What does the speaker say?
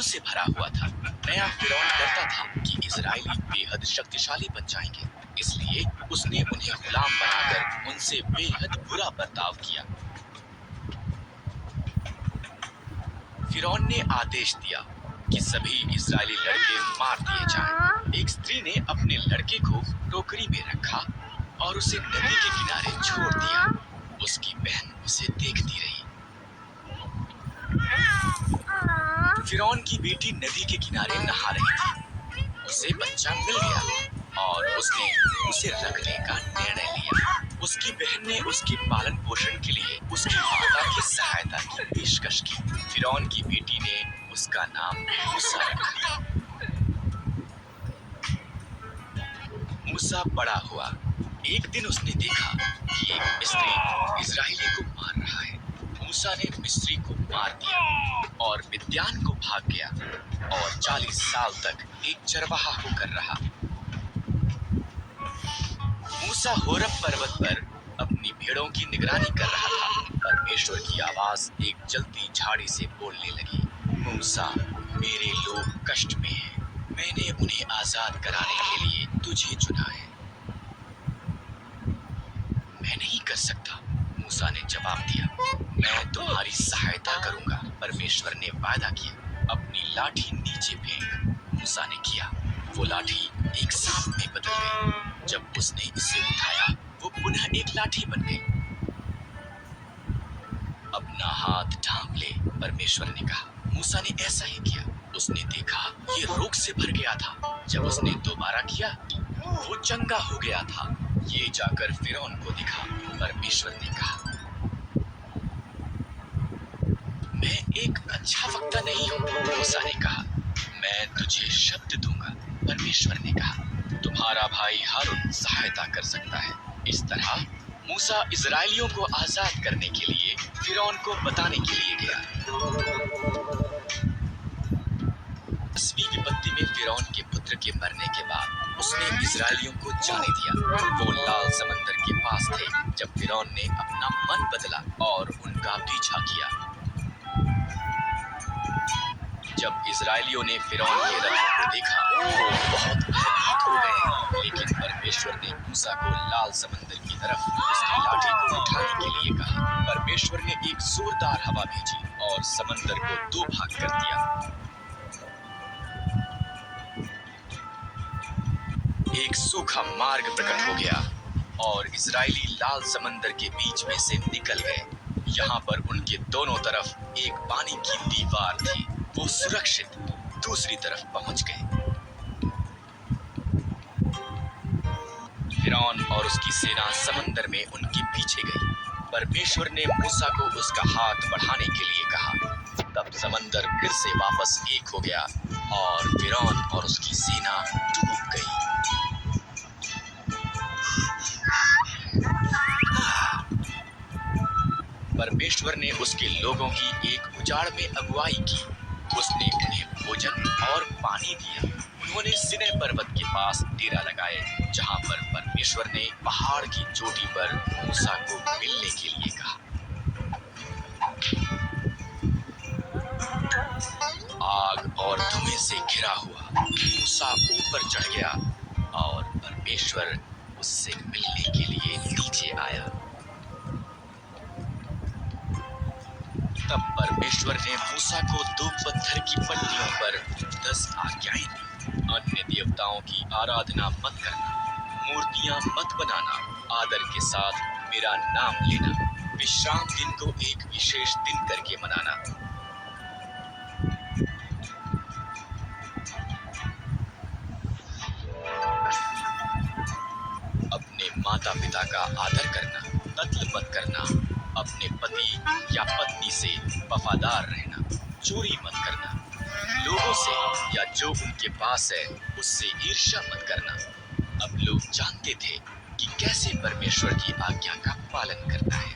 से भरा हुआ था। नया फिरौन डरता था कि इजरायली बेहद शक्तिशाली बन जाएंगे, इसलिए उसने उन्हें गुलाम बनाकर उनसे बेहद बुरा बर्ताव किया। फिरौन ने आदेश दिया कि सभी इजरायली लड़के मार दिए जाएं। एक स्त्री ने अपने लड़के को टोकरी में रखा और उसे नदी के किनारे छोड़ दिया। उसकी बहन उसे देखती रही। फिरौन की बेटी नदी के किनारे नहा रही थी। उसे बच्चा मिल गया और उसने उसे रखने का निर्णय लिया। उसकी बहन ने उसके पालन पोषण के लिए उसकी माता की सहायता की पेशकश की। फिरौन की बेटी ने उसका नाम मूसा रखा। मूसा बड़ा हुआ। एक दिन उसने देखा कि एक मिस्री इजरायली को मार रहा है। मूसा ने मिस्री को मार दिया और मिद्यान को भाग गया और 40 साल तक एक चरवाहा होकर रहा। मूसा होरब पर्वत पर अपनी भेड़ों की निगरानी कर रहा था। परमेश्वर की आवाज एक जलती झाड़ी से बोलने लगी, मूसा, मेरे लोग कष्ट में हैं। मैंने उन्हें आजाद कराने के लिए तुझे चुना है। मैं नहीं कर सकता, मूसा ने जवाब दिया। मैं तुम्हारी सहायता करूंगा, परमेश्वर ने वादा किया। अपनी लाठी नीचे फेंक। मूसा ने किया। वो लाठी एक सांप में बदल गई। जब उसने इसे उठाया, वो पुनः एक लाठी बन गई। अपना हाथ ढांप ले, परमेश्वर ने कहा। मूसा ने ऐसा ही किया। उसने देखा ये रोग से भर गया था। जब उसने दोबारा किया, वो चंगा हो गया था। ये जाकर फिरौन को दिखा। परमेश्वर ने कहा, मैं एक अच्छा वक्ता नहीं हूँ। मूसा ने कहा, मैं तुझे शब्द दूंगा। परमेश्वर ने कहा, तुम्हारा भाई हारून सहायता कर सकता है। इस तरह मूसा इजरायलियों को आजाद करने के लिए फिरौन को बताने के लिए गया। 10वीं विपत्ति में फिरौन के पुत्र के मरने के बाद उसने इजरायलियों को जाने दिया। वो लाल समंदर के पास थे जब फिरौन ने अपना मन बदला और उनका पीछा किया। जब इजरायलियों ने फिरौन के रथों को देखा, वो बहुत भयभीत हो गए। लेकिन परमेश्वर ने मूसा को लाल समंदर की तरफ उसकी लाठी को उठाने के लिए कहा। परमेश्वर ने एक जोरदार हवा भेजी और समंदर को 2 भाग कर दिया। एक सूखा मार्ग प्रकट हो गया और इजरायली लाल समंदर के बीच में से निकल गए। यहाँ पर उनके दोनों तरफ एक पानी की दीवार थी। वो सुरक्षित दूसरी तरफ पहुंच गए। फिरौन और उसकी सेना समंदर में उनके पीछे गई। परमेश्वर ने मूसा को उसका हाथ बढ़ाने के लिए कहा। तब समंदर फिर से वापस एक हो गया और फिरौन और उसकी सेना डूब गई। परमेश्वर ने उसके लोगों की एक उजाड़ में अगुवाई की। उसने उन्हें भोजन और पानी दिया। उन्होंने सिनै पर्वत के पास डेरा लगाए, जहां पर परमेश्वर ने पहाड़ की चोटी पर मूसा को मिलने के लिए कहा। आग और धुएं से घिरा हुआ मूसा ऊपर चढ़ गया और परमेश्वर उससे मिलने के लिए नीचे आया। तब परमेश्वर ने मूसा को 2 पत्थर की पट्टियों पर 10 आज्ञाएं दी। अन्य देवताओं की आराधना मत करना, मूर्तियां मत बनाना, आदर के साथ मेरा नाम लेना, विश्राम दिन को एक विशेष दिन करके मनाना। अपने माता पिता का आदर करना, कत्ल मत करना, अपने पति या पत्नी से वफादार रहना, चोरी मत करना, लोगों से या जो उनके पास है उससे ईर्ष्या मत करना। अब लोग जानते थे कि कैसे परमेश्वर की आज्ञा का पालन करना है।